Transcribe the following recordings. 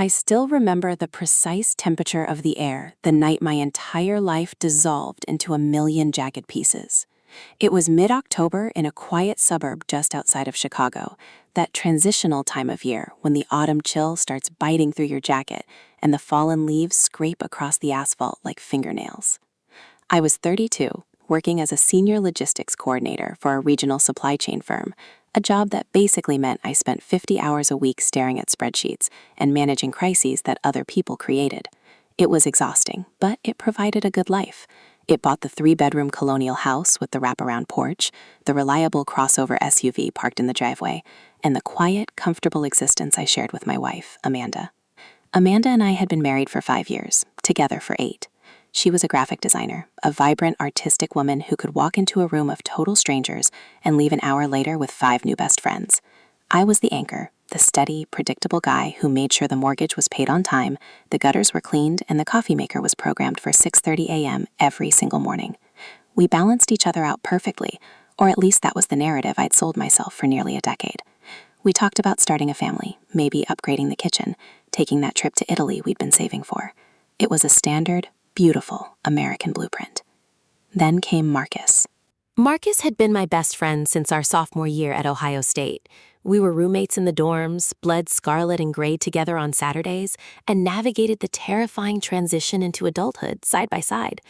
I still remember the precise temperature of the air the night my entire life dissolved into a million jagged pieces. It was mid-October in a quiet suburb just outside of Chicago, that transitional time of year when the autumn chill starts biting through your jacket and the fallen leaves scrape across the asphalt like fingernails. I was 32, working as a senior logistics coordinator for a regional supply chain firm, a job that basically meant I spent 50 hours a week staring at spreadsheets and managing crises that other people created. It was exhausting, but it provided a good life. It bought the 3-bedroom colonial house with the wraparound porch, the reliable crossover SUV parked in the driveway, and the quiet, comfortable existence I shared with my wife, Amanda. Amanda and I had been married for 5 years, together for 8. She was a graphic designer, a vibrant, artistic woman who could walk into a room of total strangers and leave an hour later with 5 new best friends. I was the anchor, the steady, predictable guy who made sure the mortgage was paid on time, the gutters were cleaned, and the coffee maker was programmed for 6:30 a.m. every single morning. We balanced each other out perfectly, or at least that was the narrative I'd sold myself for nearly a decade. We talked about starting a family, maybe upgrading the kitchen, taking that trip to Italy we'd been saving for. It was a standard, beautiful American blueprint. Then came Marcus. Marcus had been my best friend since our sophomore year at Ohio State. We were roommates in the dorms, bled scarlet and gray together on Saturdays, and navigated the terrifying transition into adulthood side by side.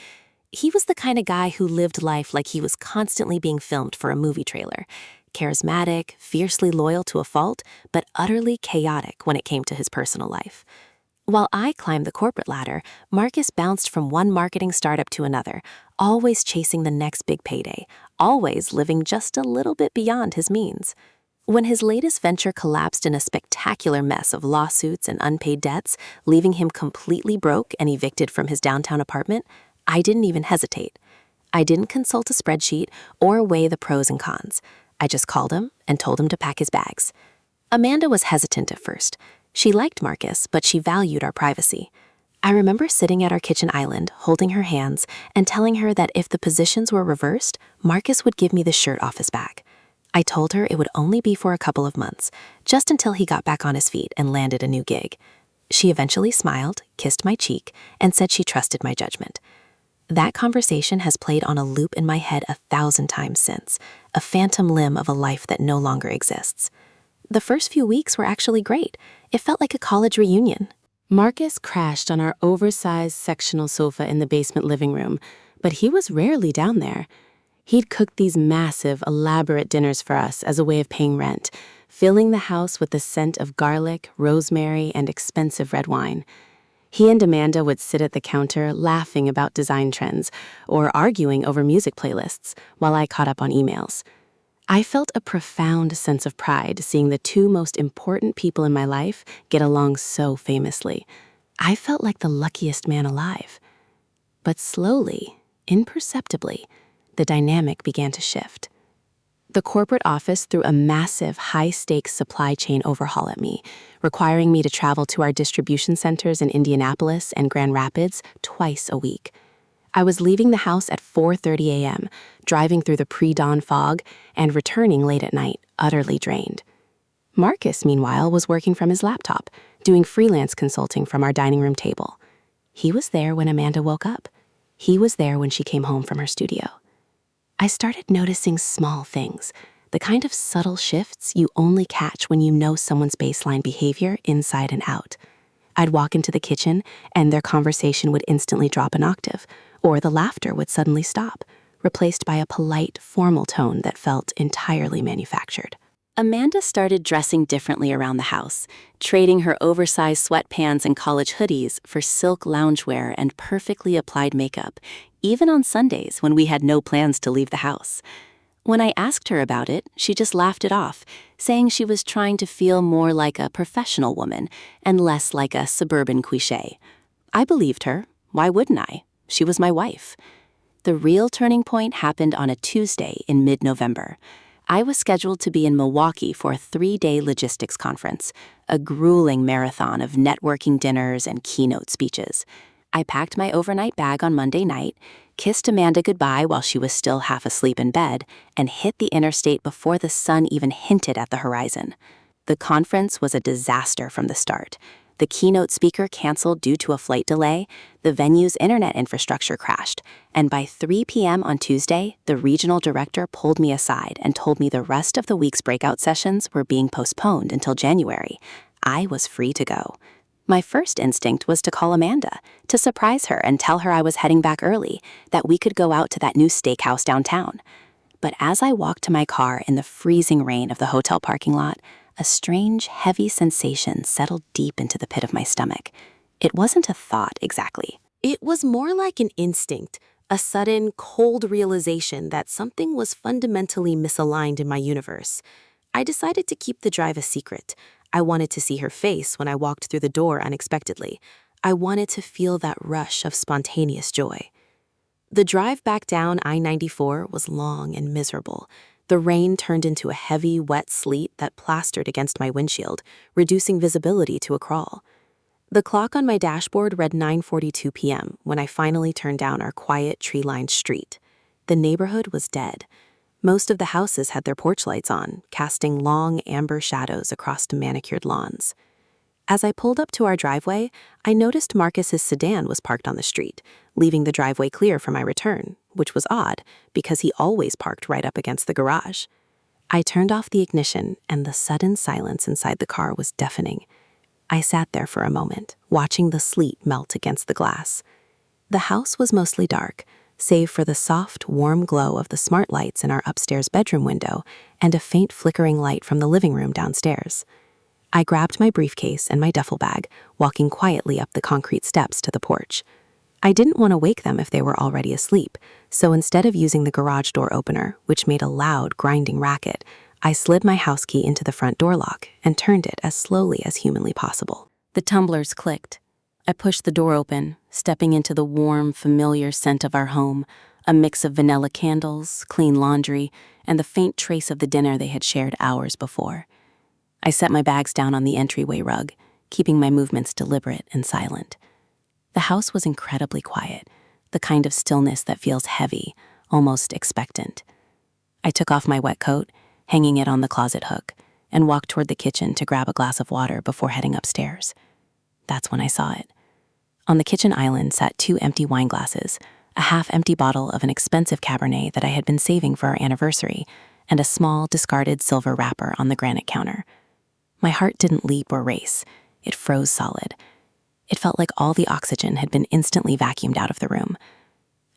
He was the kind of guy who lived life like he was constantly being filmed for a movie trailer. Charismatic, fiercely loyal to a fault, but utterly chaotic when it came to his personal life. While I climbed the corporate ladder, Marcus bounced from one marketing startup to another, always chasing the next big payday, always living just a little bit beyond his means. When his latest venture collapsed in a spectacular mess of lawsuits and unpaid debts, leaving him completely broke and evicted from his downtown apartment, I didn't even hesitate. I didn't consult a spreadsheet or weigh the pros and cons. I just called him and told him to pack his bags. Amanda was hesitant at first. She liked Marcus, but she valued our privacy. I remember sitting at our kitchen island, holding her hands, and telling her that if the positions were reversed, Marcus would give me the shirt off his back. I told her it would only be for a couple of months, just until he got back on his feet and landed a new gig. She eventually smiled, kissed my cheek, and said she trusted my judgment. That conversation has played on a loop in my head 1,000 times since, a phantom limb of a life that no longer exists. The first few weeks were actually great. It felt like a college reunion. Marcus crashed on our oversized sectional sofa in the basement living room, but he was rarely down there. He'd cooked these massive, elaborate dinners for us as a way of paying rent, filling the house with the scent of garlic, rosemary, and expensive red wine. He and Amanda would sit at the counter laughing about design trends or arguing over music playlists while I caught up on emails. I felt a profound sense of pride seeing the 2 most important people in my life get along so famously. I felt like the luckiest man alive. But slowly, imperceptibly, the dynamic began to shift. The corporate office threw a massive, high-stakes supply chain overhaul at me, requiring me to travel to our distribution centers in Indianapolis and Grand Rapids twice a week. I was leaving the house at 4:30 a.m., driving through the pre-dawn fog, and returning late at night, utterly drained. Marcus, meanwhile, was working from his laptop, doing freelance consulting from our dining room table. He was there when Amanda woke up. He was there when she came home from her studio. I started noticing small things, the kind of subtle shifts you only catch when you know someone's baseline behavior inside and out. I'd walk into the kitchen, and their conversation would instantly drop an octave, or the laughter would suddenly stop, replaced by a polite, formal tone that felt entirely manufactured. Amanda started dressing differently around the house, trading her oversized sweatpants and college hoodies for silk loungewear and perfectly applied makeup, even on Sundays when we had no plans to leave the house. When I asked her about it, she just laughed it off, saying she was trying to feel more like a professional woman and less like a suburban cliché. I believed her. Why wouldn't I? She was my wife. The real turning point happened on a Tuesday in mid-November. I was scheduled to be in Milwaukee for a 3-day logistics conference, a grueling marathon of networking dinners and keynote speeches. I packed my overnight bag on Monday night, kissed Amanda goodbye while she was still half asleep in bed, and hit the interstate before the sun even hinted at the horizon. The conference was a disaster from the start. The keynote speaker canceled due to a flight delay, the venue's internet infrastructure crashed, and by 3 p.m. on Tuesday, the regional director pulled me aside and told me the rest of the week's breakout sessions were being postponed until January. I was free to go. My first instinct was to call Amanda, to surprise her and tell her I was heading back early, that we could go out to that new steakhouse downtown. But as I walked to my car in the freezing rain of the hotel parking lot, a strange, heavy sensation settled deep into the pit of my stomach. It wasn't a thought exactly. It was more like an instinct, a sudden, cold realization that something was fundamentally misaligned in my universe. I decided to keep the drive a secret. I wanted to see her face when I walked through the door unexpectedly. I wanted to feel that rush of spontaneous joy. The drive back down I-94 was long and miserable. The rain turned into a heavy, wet sleet that plastered against my windshield, reducing visibility to a crawl. The clock on my dashboard read 9:42 p.m. when I finally turned down our quiet, tree-lined street. The neighborhood was dead. Most of the houses had their porch lights on, casting long, amber shadows across manicured lawns. As I pulled up to our driveway, I noticed Marcus's sedan was parked on the street, leaving the driveway clear for my return, which was odd because he always parked right up against the garage. I turned off the ignition, and the sudden silence inside the car was deafening. I sat there for a moment, watching the sleet melt against the glass. The house was mostly dark, save for the soft, warm glow of the smart lights in our upstairs bedroom window and a faint flickering light from the living room downstairs. I grabbed my briefcase and my duffel bag, walking quietly up the concrete steps to the porch. I didn't want to wake them if they were already asleep, so instead of using the garage door opener, which made a loud, grinding racket, I slid my house key into the front door lock and turned it as slowly as humanly possible. The tumblers clicked. I pushed the door open, stepping into the warm, familiar scent of our home, a mix of vanilla candles, clean laundry, and the faint trace of the dinner they had shared hours before. I set my bags down on the entryway rug, keeping my movements deliberate and silent. The house was incredibly quiet, the kind of stillness that feels heavy, almost expectant. I took off my wet coat, hanging it on the closet hook, and walked toward the kitchen to grab a glass of water before heading upstairs. That's when I saw it. On the kitchen island sat 2 empty wine glasses, a half-empty bottle of an expensive Cabernet that I had been saving for our anniversary, and a small, discarded silver wrapper on the granite counter. My heart didn't leap or race. It froze solid. It felt like all the oxygen had been instantly vacuumed out of the room.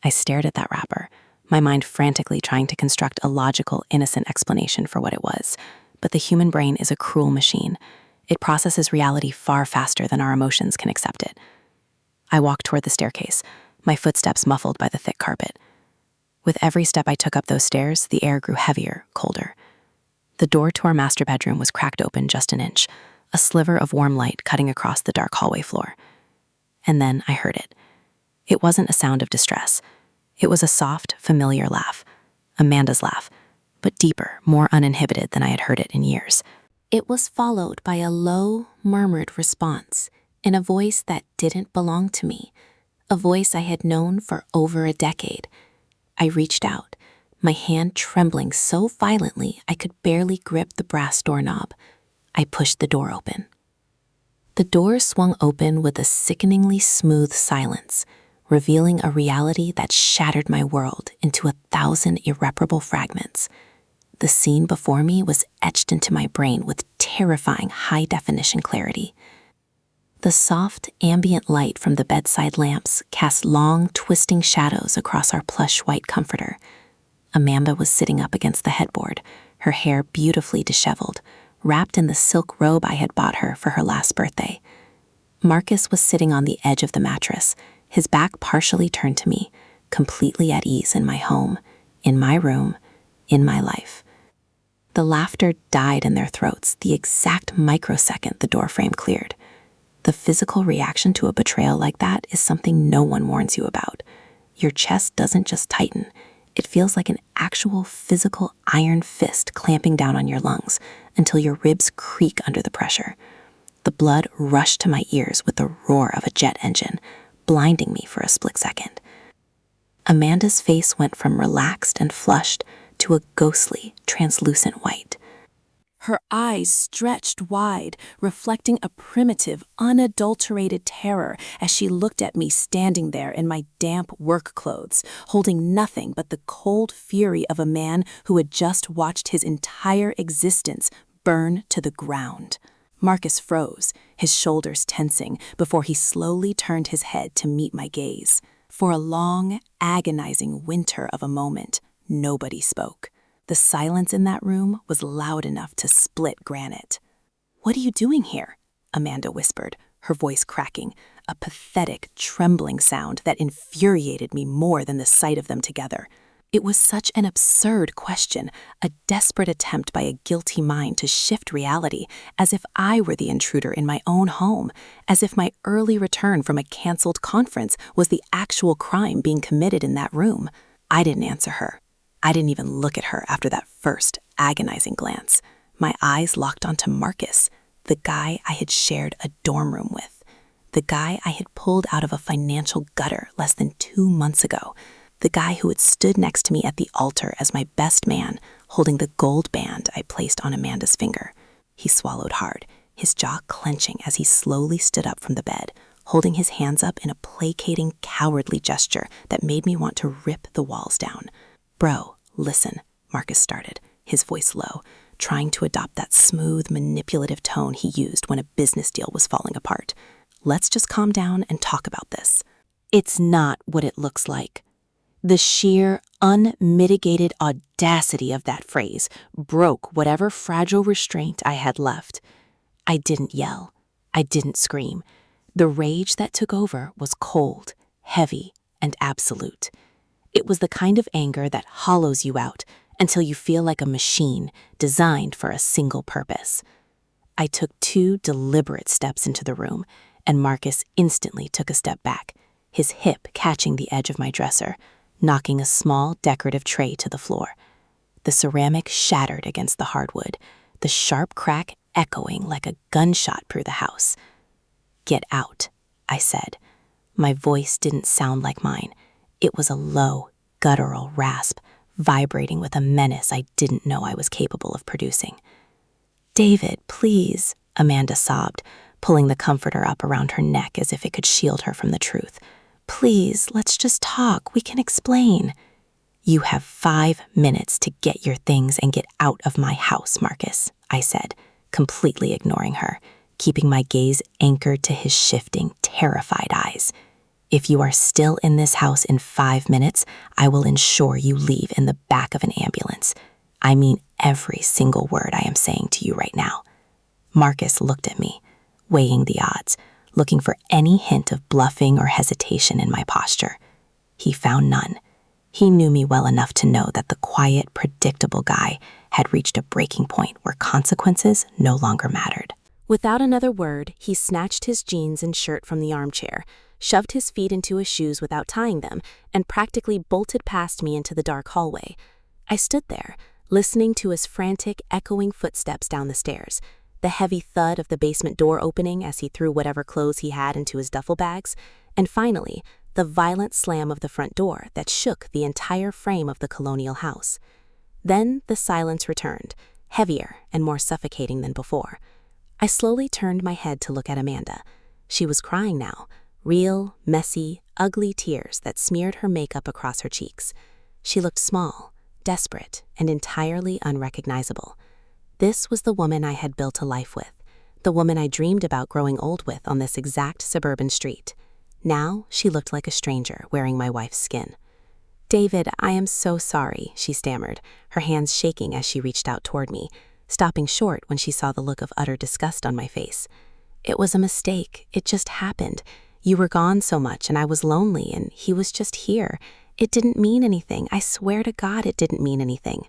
I stared at that wrapper, my mind frantically trying to construct a logical, innocent explanation for what it was. But the human brain is a cruel machine. It processes reality far faster than our emotions can accept it. I walked toward the staircase, my footsteps muffled by the thick carpet. With every step I took up those stairs, the air grew heavier, colder. The door to our master bedroom was cracked open just an inch, a sliver of warm light cutting across the dark hallway floor. And then I heard it. It wasn't a sound of distress. It was a soft, familiar laugh, Amanda's laugh, but deeper, more uninhibited than I had heard it in years. It was followed by a low, murmured response in a voice that didn't belong to me, a voice I had known for over a decade. I reached out, my hand trembling so violently I could barely grip the brass doorknob. I pushed the door open. The door swung open with a sickeningly smooth silence, revealing a reality that shattered my world into 1,000 irreparable fragments. The scene before me was etched into my brain with terrifying high-definition clarity. The soft, ambient light from the bedside lamps cast long, twisting shadows across our plush white comforter. Amanda was sitting up against the headboard, her hair beautifully disheveled, wrapped in the silk robe I had bought her for her last birthday. Marcus was sitting on the edge of the mattress, his back partially turned to me, completely at ease in my home, in my room, in my life. The laughter died in their throats the exact microsecond the doorframe cleared. The physical reaction to a betrayal like that is something no one warns you about. Your chest doesn't just tighten. It feels like an actual physical iron fist clamping down on your lungs until your ribs creak under the pressure. The blood rushed to my ears with the roar of a jet engine, blinding me for a split second. Amanda's face went from relaxed and flushed to a ghostly, translucent white. her eyes stretched wide, reflecting a primitive, unadulterated terror as she looked at me standing there in my damp work clothes, holding nothing but the cold fury of a man who had just watched his entire existence burn to the ground. Marcus froze, his shoulders tensing, before he slowly turned his head to meet my gaze. For a long, agonizing winter of a moment, nobody spoke. The silence in that room was loud enough to split granite. "What are you doing here?" Amanda whispered, her voice cracking, a pathetic, trembling sound that infuriated me more than the sight of them together. It was such an absurd question, a desperate attempt by a guilty mind to shift reality, as if I were the intruder in my own home, as if my early return from a canceled conference was the actual crime being committed in that room. I didn't answer her. I didn't even look at her after that first, agonizing glance. My eyes locked onto Marcus, the guy I had shared a dorm room with, the guy I had pulled out of a financial gutter less than 2 months ago, the guy who had stood next to me at the altar as my best man, holding the gold band I placed on Amanda's finger. He swallowed hard, his jaw clenching as he slowly stood up from the bed, holding his hands up in a placating, cowardly gesture that made me want to rip the walls down. "Bro, listen," Marcus started, his voice low, trying to adopt that smooth, manipulative tone he used when a business deal was falling apart. "Let's just calm down and talk about this." It's not what it looks like. The sheer, unmitigated audacity of that phrase broke whatever fragile restraint I had left. I didn't yell. I didn't scream. The rage that took over was cold, heavy, and absolute. It was the kind of anger that hollows you out until you feel like a machine designed for a single purpose. I took 2 deliberate steps into the room, and Marcus instantly took a step back, his hip catching the edge of my dresser, knocking a small decorative tray to the floor. The ceramic shattered against the hardwood, the sharp crack echoing like a gunshot through the house. "Get out," I said. My voice didn't sound like mine. It was a low, guttural rasp, vibrating with a menace I didn't know I was capable of producing. "David, please," Amanda sobbed, pulling the comforter up around her neck as if it could shield her from the truth. "Please, let's just talk. We can explain." "You have 5 minutes to get your things and get out of my house, Marcus," I said, completely ignoring her, keeping my gaze anchored to his shifting, terrified eyes. "If you are still in this house in 5 minutes, I will ensure you leave in the back of an ambulance. I mean every single word I am saying to you right now." Marcus looked at me, weighing the odds, looking for any hint of bluffing or hesitation in my posture. He found none. He knew me well enough to know that the quiet, predictable guy had reached a breaking point where consequences no longer mattered. Without another word, he snatched his jeans and shirt from the armchair, shoved his feet into his shoes without tying them, and practically bolted past me into the dark hallway. I stood there, listening to his frantic, echoing footsteps down the stairs, the heavy thud of the basement door opening as he threw whatever clothes he had into his duffel bags, and finally, the violent slam of the front door that shook the entire frame of the colonial house. Then the silence returned, heavier and more suffocating than before. I slowly turned my head to look at Amanda. She was crying now, real, messy, ugly tears that smeared her makeup across her cheeks. She looked small, desperate, and entirely unrecognizable. This was the woman I had built a life with, the woman I dreamed about growing old with on this exact suburban street. Now she looked like a stranger wearing my wife's skin. "David, I am so sorry," she stammered, her hands shaking as she reached out toward me, stopping short when she saw the look of utter disgust on my face. "It was a mistake. It just happened. You were gone so much and I was lonely and he was just here. It didn't mean anything. I swear to God it didn't mean anything."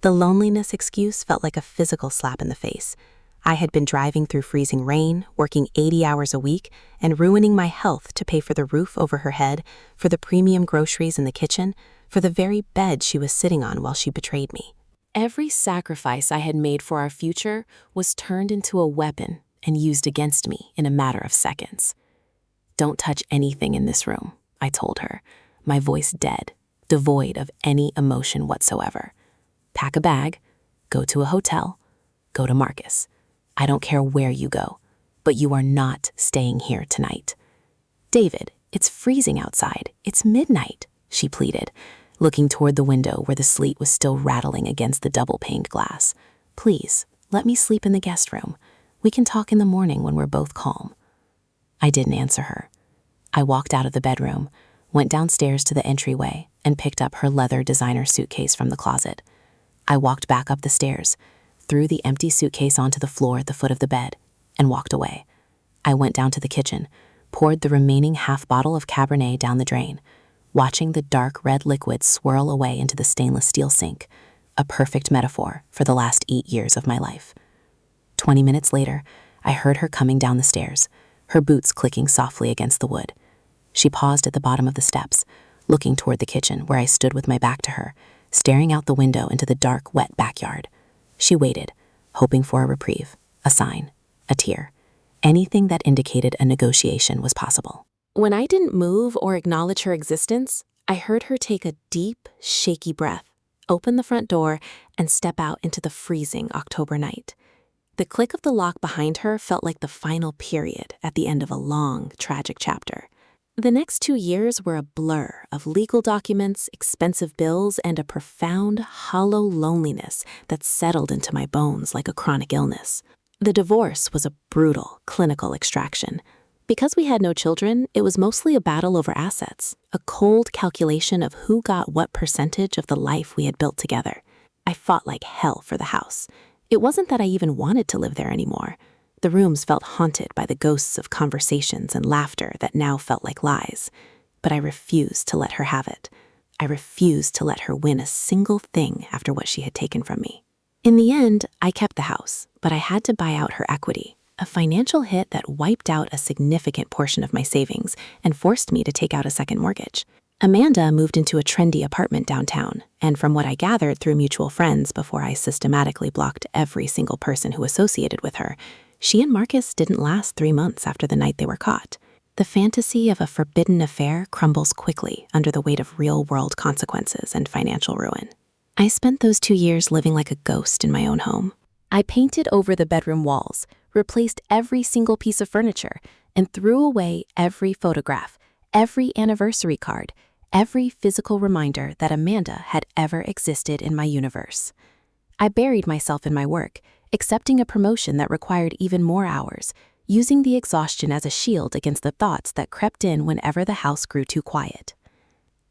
The loneliness excuse felt like a physical slap in the face. I had been driving through freezing rain, working 80 hours a week, and ruining my health to pay for the roof over her head, for the premium groceries in the kitchen, for the very bed she was sitting on while she betrayed me. Every sacrifice I had made for our future was turned into a weapon and used against me in a matter of seconds. "Don't touch anything in this room," I told her, my voice dead, devoid of any emotion whatsoever. "Pack a bag, go to a hotel, go to Marcus. I don't care where you go, but you are not staying here tonight. David, it's freezing outside. It's midnight, she pleaded, looking toward the window where the sleet was still rattling against the double-paned glass. Please, let me sleep in the guest room. We can talk in the morning when we're both calm. I didn't answer her. I walked out of the bedroom, went downstairs to the entryway, and picked up her leather designer suitcase from the closet. I walked back up the stairs, threw the empty suitcase onto the floor at the foot of the bed, and walked away. I went down to the kitchen, poured the remaining half bottle of Cabernet down the drain, watching the dark red liquid swirl away into the stainless steel sink, a perfect metaphor for the last 8 years of my life. 20 minutes later, I heard her coming down the stairs, her boots clicking softly against the wood. She paused at the bottom of the steps, looking toward the kitchen where I stood with my back to her, staring out the window into the dark, wet backyard. She waited, hoping for a reprieve, a sign, a tear. Anything that indicated a negotiation was possible. When I didn't move or acknowledge her existence, I heard her take a deep, shaky breath, open the front door, and step out into the freezing October night. The click of the lock behind her felt like the final period at the end of a long, tragic chapter. The next 2 years were a blur of legal documents, expensive bills, and a profound, hollow loneliness that settled into my bones like a chronic illness. The divorce was a brutal, clinical extraction. Because we had no children, it was mostly a battle over assets, a cold calculation of who got what percentage of the life we had built together. I fought like hell for the house. It wasn't that I even wanted to live there anymore. The rooms felt haunted by the ghosts of conversations and laughter that now felt like lies. But I refused to let her have it. I refused to let her win a single thing after what she had taken from me. In the end, I kept the house, but I had to buy out her equity, a financial hit that wiped out a significant portion of my savings and forced me to take out a second mortgage. Amanda moved into a trendy apartment downtown, and from what I gathered through mutual friends before I systematically blocked every single person who associated with her, she and Marcus didn't last 3 months after the night they were caught. The fantasy of a forbidden affair crumbles quickly under the weight of real-world consequences and financial ruin. I spent those 2 years living like a ghost in my own home. I painted over the bedroom walls, replaced every single piece of furniture, and threw away every photograph, every anniversary card, every physical reminder that Amanda had ever existed in my universe. I buried myself in my work, accepting a promotion that required even more hours, using the exhaustion as a shield against the thoughts that crept in whenever the house grew too quiet.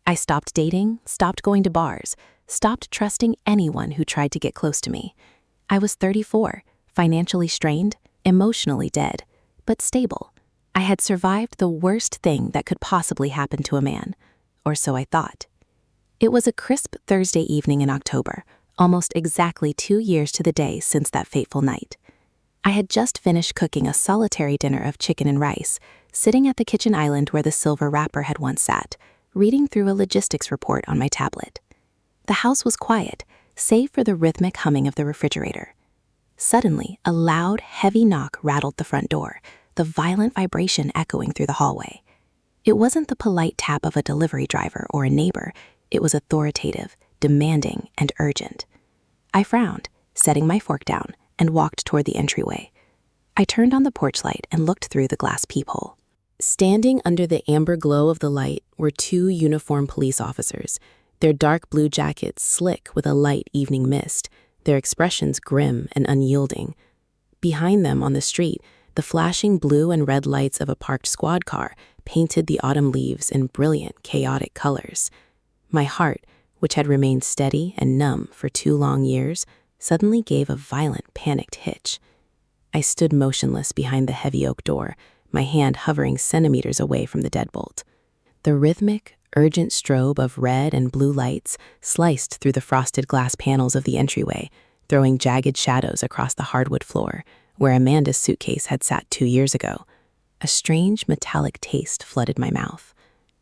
I stopped dating, stopped going to bars, stopped trusting anyone who tried to get close to me. I was 34, financially strained, emotionally dead, but stable. I had survived the worst thing that could possibly happen to a man, or so I thought. It was a crisp Thursday evening in October, almost exactly 2 years to the day since that fateful night. I had just finished cooking a solitary dinner of chicken and rice, sitting at the kitchen island where the silver wrapper had once sat, reading through a logistics report on my tablet. The house was quiet, save for the rhythmic humming of the refrigerator. Suddenly, a loud, heavy knock rattled the front door, the violent vibration echoing through the hallway. It wasn't the polite tap of a delivery driver or a neighbor. It was authoritative, demanding, and urgent. I frowned, setting my fork down, and walked toward the entryway. I turned on the porch light and looked through the glass peephole. Standing under the amber glow of the light were 2 uniformed police officers, their dark blue jackets slick with a light evening mist, their expressions grim and unyielding. Behind them on the street, the flashing blue and red lights of a parked squad car painted the autumn leaves in brilliant, chaotic colors. My heart, which had remained steady and numb for 2 long years, suddenly gave a violent, panicked hitch. I stood motionless behind the heavy oak door, my hand hovering centimeters away from the deadbolt. The rhythmic, urgent strobe of red and blue lights sliced through the frosted glass panels of the entryway, throwing jagged shadows across the hardwood floor, where Amanda's suitcase had sat 2 years ago. A strange, metallic taste flooded my mouth.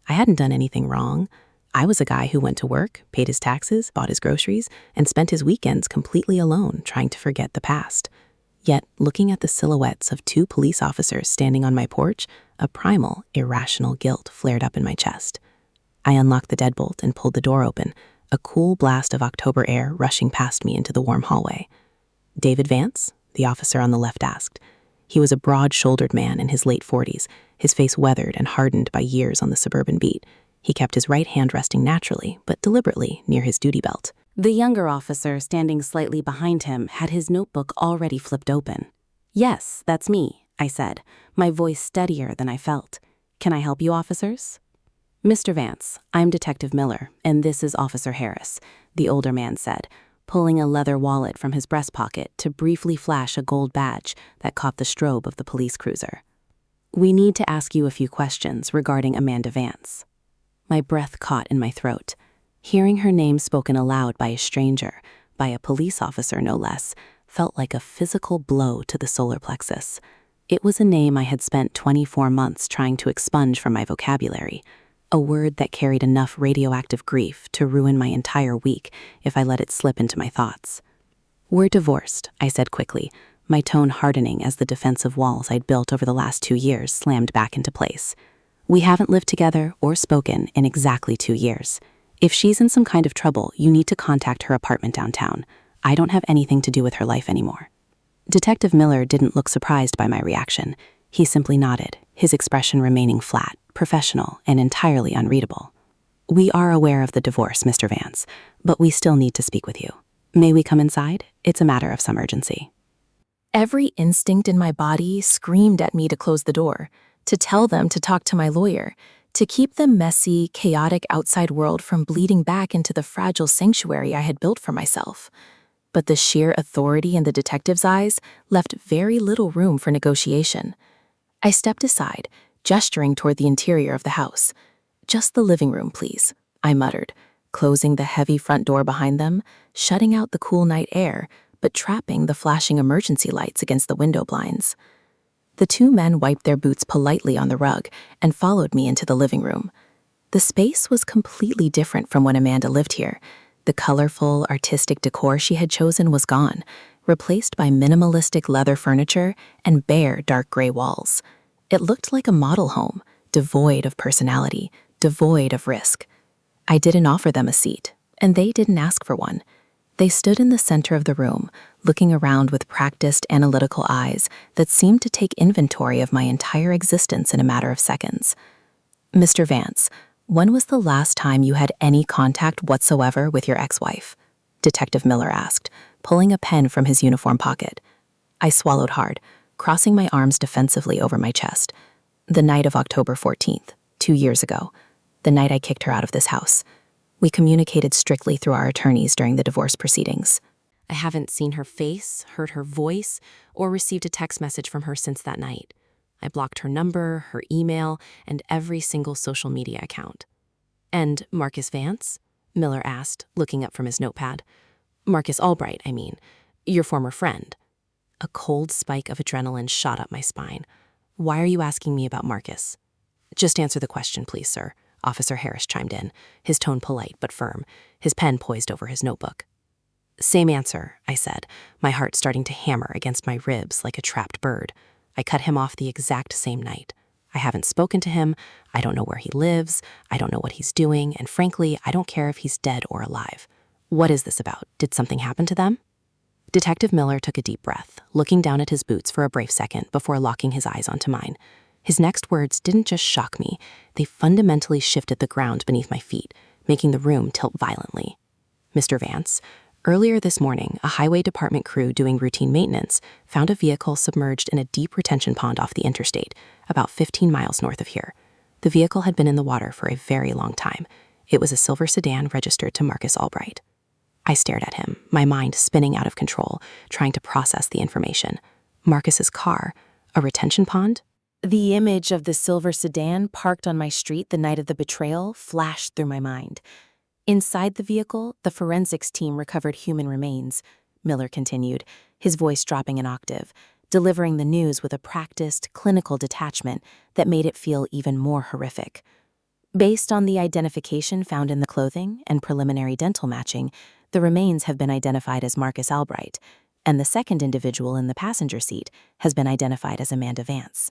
I hadn't done anything wrong. I was a guy who went to work, paid his taxes, bought his groceries, and spent his weekends completely alone trying to forget the past. Yet, looking at the silhouettes of 2 police officers standing on my porch, a primal, irrational guilt flared up in my chest. I unlocked the deadbolt and pulled the door open, a cool blast of October air rushing past me into the warm hallway. David Vance? The officer on the left asked. He was a broad-shouldered man in his late 40s, his face weathered and hardened by years on the suburban beat. He kept his right hand resting naturally, but deliberately, near his duty belt. The younger officer, standing slightly behind him, had his notebook already flipped open. "Yes, that's me," I said, my voice steadier than I felt. "Can I help you, officers?" "Mr. Vance, I'm Detective Miller, and this is Officer Harris," the older man said, pulling a leather wallet from his breast pocket to briefly flash a gold badge that caught the strobe of the police cruiser. "We need to ask you a few questions regarding Amanda Vance." My breath caught in my throat. Hearing her name spoken aloud by a stranger, by a police officer no less, felt like a physical blow to the solar plexus. It was a name I had spent 24 months trying to expunge from my vocabulary, a word that carried enough radioactive grief to ruin my entire week if I let it slip into my thoughts. "We're divorced," I said quickly, my tone hardening as the defensive walls I'd built over the last 2 years slammed back into place. "We haven't lived together or spoken in exactly 2 years. If she's in some kind of trouble, you need to contact her apartment downtown. I don't have anything to do with her life anymore." Detective Miller didn't look surprised by my reaction. He simply nodded, his expression remaining flat, professional, and entirely unreadable. "We are aware of the divorce, Mr. Vance, but we still need to speak with you. May we come inside? It's a matter of some urgency." Every instinct in my body screamed at me to close the door, to tell them to talk to my lawyer, to keep the messy, chaotic outside world from bleeding back into the fragile sanctuary I had built for myself. But the sheer authority in the detective's eyes left very little room for negotiation. I stepped aside, gesturing toward the interior of the house. "Just the living room, please," I muttered, closing the heavy front door behind them, shutting out the cool night air, but trapping the flashing emergency lights against the window blinds. The 2 men wiped their boots politely on the rug and followed me into the living room. The space was completely different from when Amanda lived here. The colorful, artistic decor she had chosen was gone, replaced by minimalistic leather furniture and bare, dark gray walls. It looked like a model home, devoid of personality, devoid of risk. I didn't offer them a seat, and they didn't ask for one. They stood in the center of the room, looking around with practiced, analytical eyes that seemed to take inventory of my entire existence in a matter of seconds. "Mr. Vance, when was the last time you had any contact whatsoever with your ex-wife?" Detective Miller asked, pulling a pen from his uniform pocket. I swallowed hard, crossing my arms defensively over my chest. "The night of October 14th, 2 years ago. The night I kicked her out of this house. We communicated strictly through our attorneys during the divorce proceedings." I haven't seen her face, heard her voice, or received a text message from her since that night. I blocked her number, her email, and every single social media account. "And Marcus Vance?" Miller asked, looking up from his notepad. "Marcus Albright, I mean. Your former friend." A cold spike of adrenaline shot up my spine. "Why are you asking me about Marcus?" "Just answer the question, please, sir," Officer Harris chimed in, his tone polite but firm, his pen poised over his notebook. "Same answer," I said, my heart starting to hammer against my ribs like a trapped bird. "I cut him off the exact same night. I haven't spoken to him, I don't know where he lives, I don't know what he's doing, and frankly, I don't care if he's dead or alive. What is this about? Did something happen to them?" Detective Miller took a deep breath, looking down at his boots for a brief second before locking his eyes onto mine. His next words didn't just shock me, they fundamentally shifted the ground beneath my feet, making the room tilt violently. "Mr. Vance, earlier this morning, a highway department crew doing routine maintenance found a vehicle submerged in a deep retention pond off the interstate, about 15 miles north of here. The vehicle had been in the water for a very long time. It was a silver sedan registered to Marcus Albright." I stared at him, my mind spinning out of control, trying to process the information. Marcus's car, a retention pond? The image of the silver sedan parked on my street the night of the betrayal flashed through my mind. Inside the vehicle, the forensics team recovered human remains, Miller continued, his voice dropping an octave, delivering the news with a practiced, clinical detachment that made it feel even more horrific. "Based on the identification found in the clothing and preliminary dental matching, the remains have been identified as Marcus Albright, and the second individual in the passenger seat has been identified as Amanda Vance."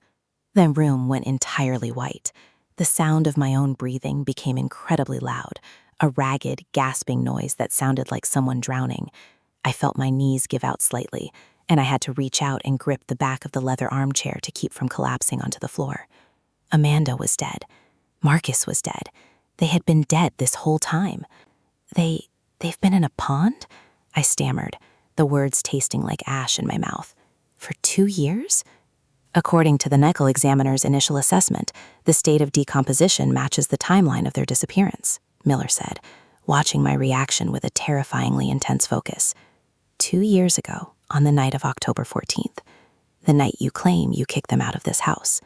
The room went entirely white. The sound of my own breathing became incredibly loud, a ragged, gasping noise that sounded like someone drowning. I felt my knees give out slightly, and I had to reach out and grip the back of the leather armchair to keep from collapsing onto the floor. Amanda was dead. Marcus was dead. They had been dead this whole time. They've been in a pond? I stammered, the words tasting like ash in my mouth. For 2 years? According to the medical examiner's initial assessment, the state of decomposition matches the timeline of their disappearance, Miller said, watching my reaction with a terrifyingly intense focus. 2 years ago, on the night of October 14th, the night you claim you kicked them out of this house.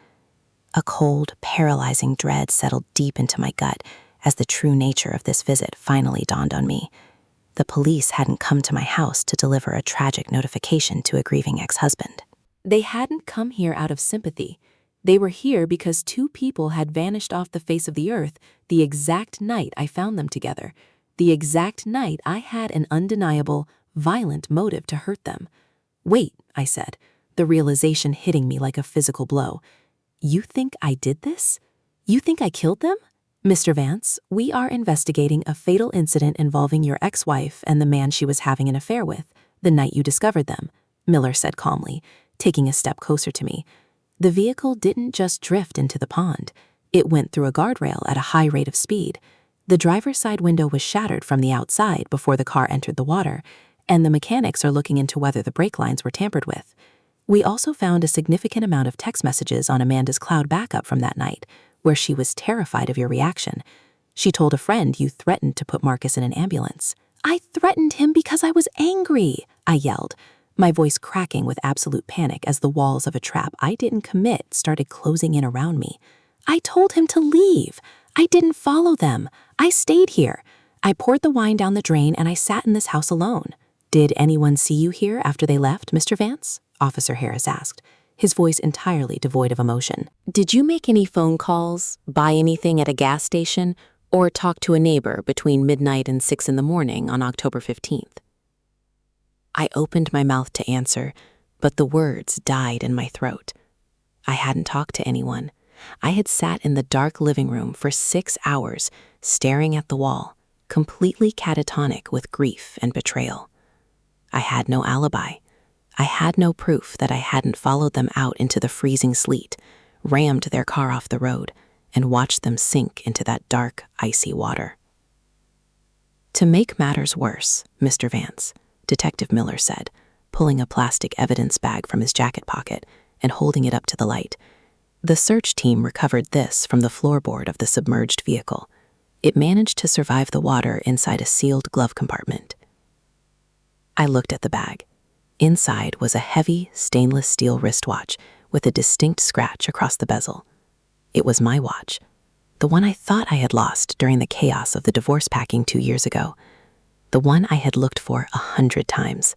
A cold, paralyzing dread settled deep into my gut as the true nature of this visit finally dawned on me. The police hadn't come to my house to deliver a tragic notification to a grieving ex-husband. They hadn't come here out of sympathy. They were here because 2 people had vanished off the face of the earth the exact night I found them together, the exact night I had an undeniable, violent motive to hurt them. Wait, I said, the realization hitting me like a physical blow. You think I did this? You think I killed them? Mr. Vance, we are investigating a fatal incident involving your ex-wife and the man she was having an affair with, the night you discovered them, Miller said calmly, taking a step closer to me. The vehicle didn't just drift into the pond. It went through a guardrail at a high rate of speed. The driver's side window was shattered from the outside before the car entered the water, and the mechanics are looking into whether the brake lines were tampered with. We also found a significant amount of text messages on Amanda's cloud backup from that night, where she was terrified of your reaction. She told a friend you threatened to put Marcus in an ambulance. I threatened him because I was angry, I yelled, my voice cracking with absolute panic as the walls of a trap I didn't commit started closing in around me. I told him to leave. I didn't follow them. I stayed here. I poured the wine down the drain and I sat in this house alone. Did anyone see you here after they left, Mr. Vance? Officer Harris asked, his voice entirely devoid of emotion. Did you make any phone calls, buy anything at a gas station, or talk to a neighbor between midnight and 6 in the morning on October 15th? I opened my mouth to answer, but the words died in my throat. I hadn't talked to anyone. I had sat in the dark living room for 6 hours, staring at the wall, completely catatonic with grief and betrayal. I had no alibi. I had no proof that I hadn't followed them out into the freezing sleet, rammed their car off the road, and watched them sink into that dark, icy water. To make matters worse, Mr. Vance, Detective Miller said, pulling a plastic evidence bag from his jacket pocket and holding it up to the light. The search team recovered this from the floorboard of the submerged vehicle. It managed to survive the water inside a sealed glove compartment. I looked at the bag. Inside was a heavy, stainless steel wristwatch with a distinct scratch across the bezel. It was my watch, the one I thought I had lost during the chaos of the divorce packing 2 years ago, the one I had looked for 100 times.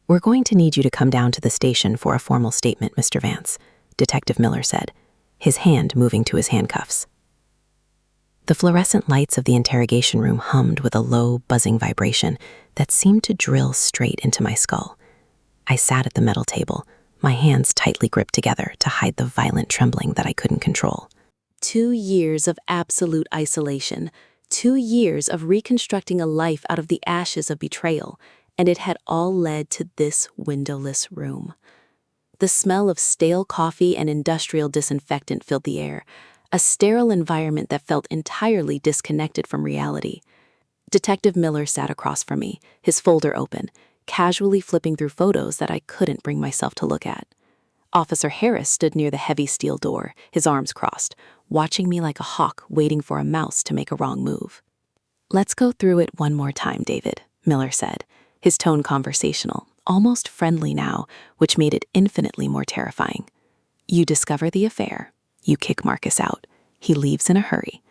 We're going to need you to come down to the station for a formal statement, Mr. Vance, Detective Miller said, his hand moving to his handcuffs. The fluorescent lights of the interrogation room hummed with a low, buzzing vibration that seemed to drill straight into my skull. I sat at the metal table, my hands tightly gripped together to hide the violent trembling that I couldn't control. 2 years of absolute isolation, 2 years of reconstructing a life out of the ashes of betrayal, and it had all led to this windowless room. The smell of stale coffee and industrial disinfectant filled the air, a sterile environment that felt entirely disconnected from reality. Detective Miller sat across from me, his folder open, casually flipping through photos that I couldn't bring myself to look at. Officer Harris stood near the heavy steel door, his arms crossed, watching me like a hawk waiting for a mouse to make a wrong move. Let's go through it one more time, David, Miller said, his tone conversational, almost friendly now, which made it infinitely more terrifying. You discover the affair. You kick Marcus out. He leaves in a hurry.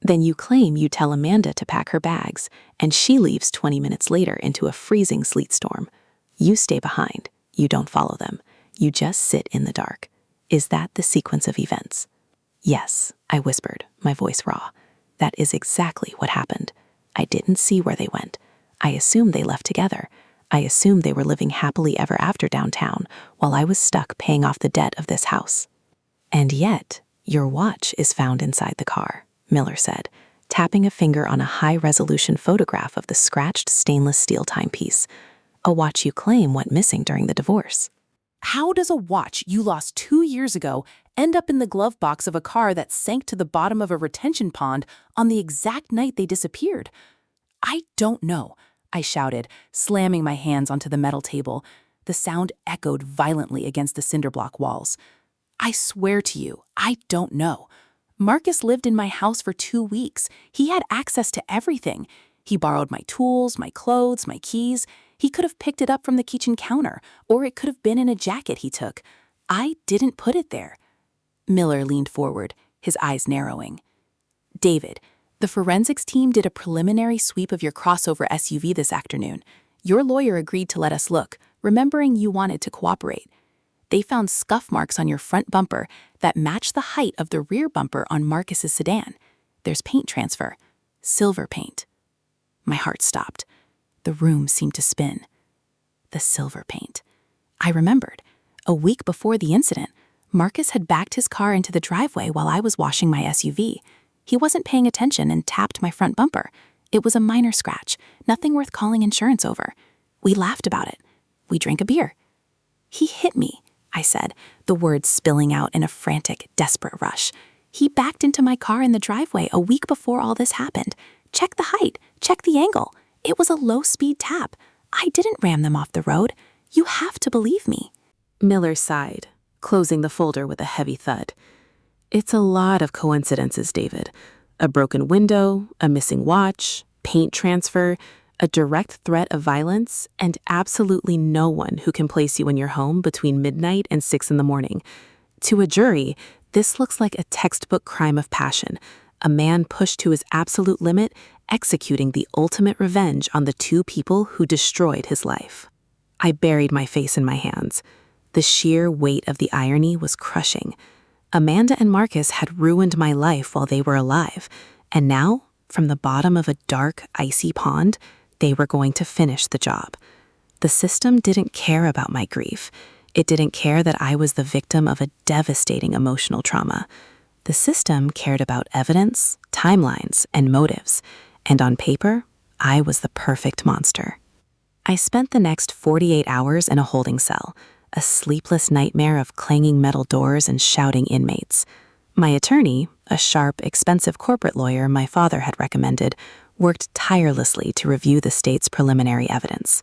Then you claim you tell Amanda to pack her bags, and she leaves 20 minutes later into a freezing sleet storm. You stay behind. You don't follow them. You just sit in the dark. Is that the sequence of events? Yes, I whispered, my voice raw. That is exactly what happened. I didn't see where they went. I assumed they left together. I assumed they were living happily ever after downtown, while I was stuck paying off the debt of this house. And yet, your watch is found inside the car, Miller said, tapping a finger on a high-resolution photograph of the scratched stainless steel timepiece, a watch you claim went missing during the divorce. How does a watch you lost 2 years ago end up in the glove box of a car that sank to the bottom of a retention pond on the exact night they disappeared? I don't know, I shouted, slamming my hands onto the metal table. The sound echoed violently against the cinder block walls. I swear to you, I don't know. Marcus lived in my house for 2 weeks. He had access to everything. He borrowed my tools, my clothes, my keys. He could have picked it up from the kitchen counter, or it could have been in a jacket he took. I didn't put it there. Miller leaned forward, his eyes narrowing. David, the forensics team did a preliminary sweep of your crossover SUV this afternoon. Your lawyer agreed to let us look, remembering you wanted to cooperate. They found scuff marks on your front bumper that match the height of the rear bumper on Marcus's sedan. There's paint transfer. Silver paint. My heart stopped. The room seemed to spin. The silver paint. I remembered. A week before the incident, Marcus had backed his car into the driveway while I was washing my SUV. He wasn't paying attention and tapped my front bumper. It was a minor scratch, nothing worth calling insurance over. We laughed about it. We drank a beer. He hit me, I said, the words spilling out in a frantic, desperate rush. He backed into my car in the driveway a week before all this happened. Check the height. Check the angle. It was a low-speed tap. I didn't ram them off the road. You have to believe me. Miller sighed, closing the folder with a heavy thud. It's a lot of coincidences, David. A broken window, a missing watch, paint transfer, a direct threat of violence, and absolutely no one who can place you in your home between midnight and 6 in the morning. To a jury, this looks like a textbook crime of passion, a man pushed to his absolute limit, executing the ultimate revenge on the 2 people who destroyed his life. I buried my face in my hands. The sheer weight of the irony was crushing. Amanda and Marcus had ruined my life while they were alive, and now, from the bottom of a dark, icy pond, they were going to finish the job. The system didn't care about my grief. It didn't care that I was the victim of a devastating emotional trauma. The system cared about evidence, timelines, and motives, and on paper, I was the perfect monster. I spent the next 48 hours in a holding cell, a sleepless nightmare of clanging metal doors and shouting inmates. My attorney, a sharp, expensive corporate lawyer my father had recommended, worked tirelessly to review the state's preliminary evidence.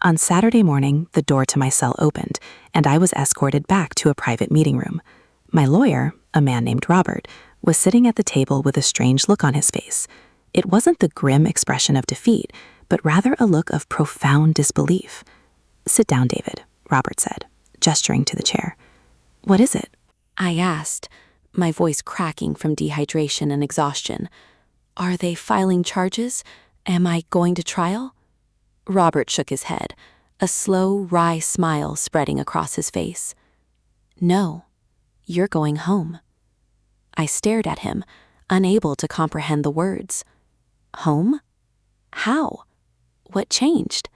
On Saturday morning, the door to my cell opened, and I was escorted back to a private meeting room. My lawyer, a man named Robert, was sitting at the table with a strange look on his face. It wasn't the grim expression of defeat, but rather a look of profound disbelief. "Sit down, David," Robert said, gesturing to the chair. "What is it?" I asked, my voice cracking from dehydration and exhaustion. Are they filing charges? Am I going to trial? Robert shook his head, a slow, wry smile spreading across his face. No, you're going home. I stared at him, unable to comprehend the words. Home? How? What changed?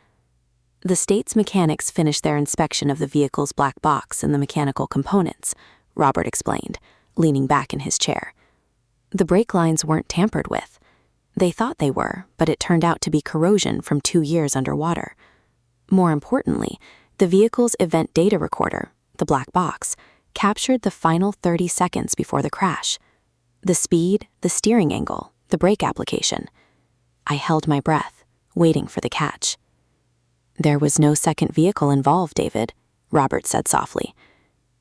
The state's mechanics finished their inspection of the vehicle's black box and the mechanical components, Robert explained, leaning back in his chair. The brake lines weren't tampered with. They thought they were, but it turned out to be corrosion from 2 years underwater. More importantly, the vehicle's event data recorder, the black box, captured the final 30 seconds before the crash. The speed, the steering angle, the brake application. I held my breath, waiting for the catch. There was no second vehicle involved, David, Robert said softly.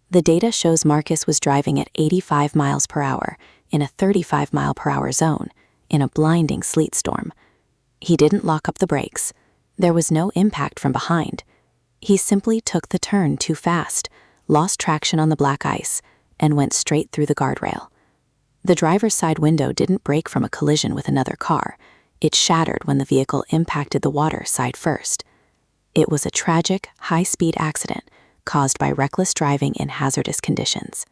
The data shows Marcus was driving at 85 miles per hour in a 35 mile per hour zone in a blinding sleet storm. He didn't lock up the brakes. There was no impact from behind. He simply took the turn too fast, lost traction on the black ice, and went straight through the guardrail. The driver's side window didn't break from a collision with another car. It shattered when the vehicle impacted the water side first. It was a tragic, high-speed accident caused by reckless driving in hazardous conditions.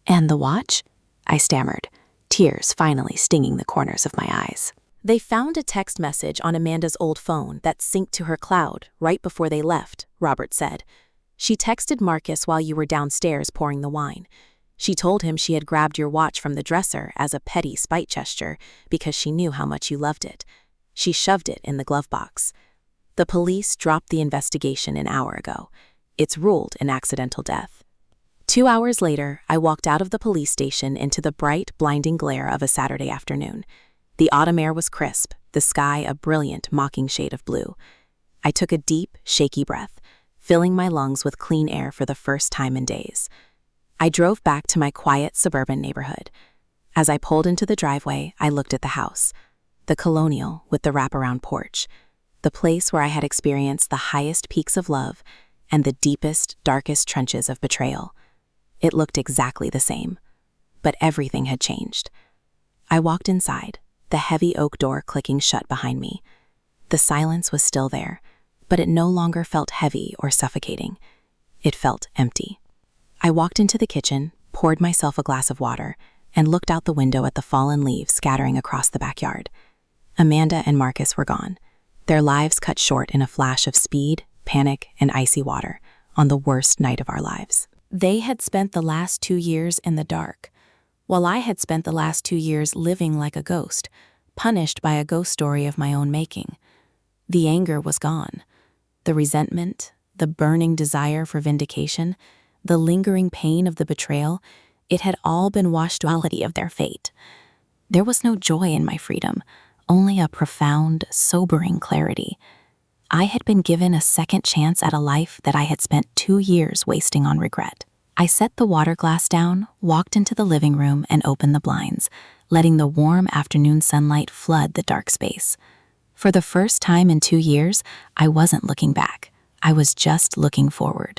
And the watch? I stammered, tears finally stinging the corners of my eyes. They found a text message on Amanda's old phone that synced to her cloud right before they left, Robert said. She texted Marcus while you were downstairs pouring the wine. She told him she had grabbed your watch from the dresser as a petty spite gesture because she knew how much you loved it. She shoved it in the glove box. The police dropped the investigation an hour ago. It's ruled an accidental death. 2 hours later, I walked out of the police station into the bright, blinding glare of a Saturday afternoon. The autumn air was crisp, the sky a brilliant, mocking shade of blue. I took a deep, shaky breath, filling my lungs with clean air for the first time in days. I drove back to my quiet suburban neighborhood. As I pulled into the driveway, I looked at the house. The colonial with the wraparound porch. The place where I had experienced the highest peaks of love and the deepest, darkest trenches of betrayal. It looked exactly the same, but everything had changed. I walked inside, the heavy oak door clicking shut behind me. The silence was still there, but it no longer felt heavy or suffocating. It felt empty. I walked into the kitchen, poured myself a glass of water, and looked out the window at the fallen leaves scattering across the backyard. Amanda and Marcus were gone, their lives cut short in a flash of speed, panic, and icy water on the worst night of our lives. They had spent the last 2 years in the dark, while I had spent the last 2 years living like a ghost, punished by a ghost story of my own making. The anger was gone. The resentment, the burning desire for vindication, the lingering pain of the betrayal, it had all been washed duality of their fate. There was no joy in my freedom, only a profound, sobering clarity. I had been given a second chance at a life that I had spent 2 years wasting on regret. I set the water glass down, walked into the living room, and opened the blinds, letting the warm afternoon sunlight flood the dark space. For the first time in 2 years, I wasn't looking back. I was just looking forward.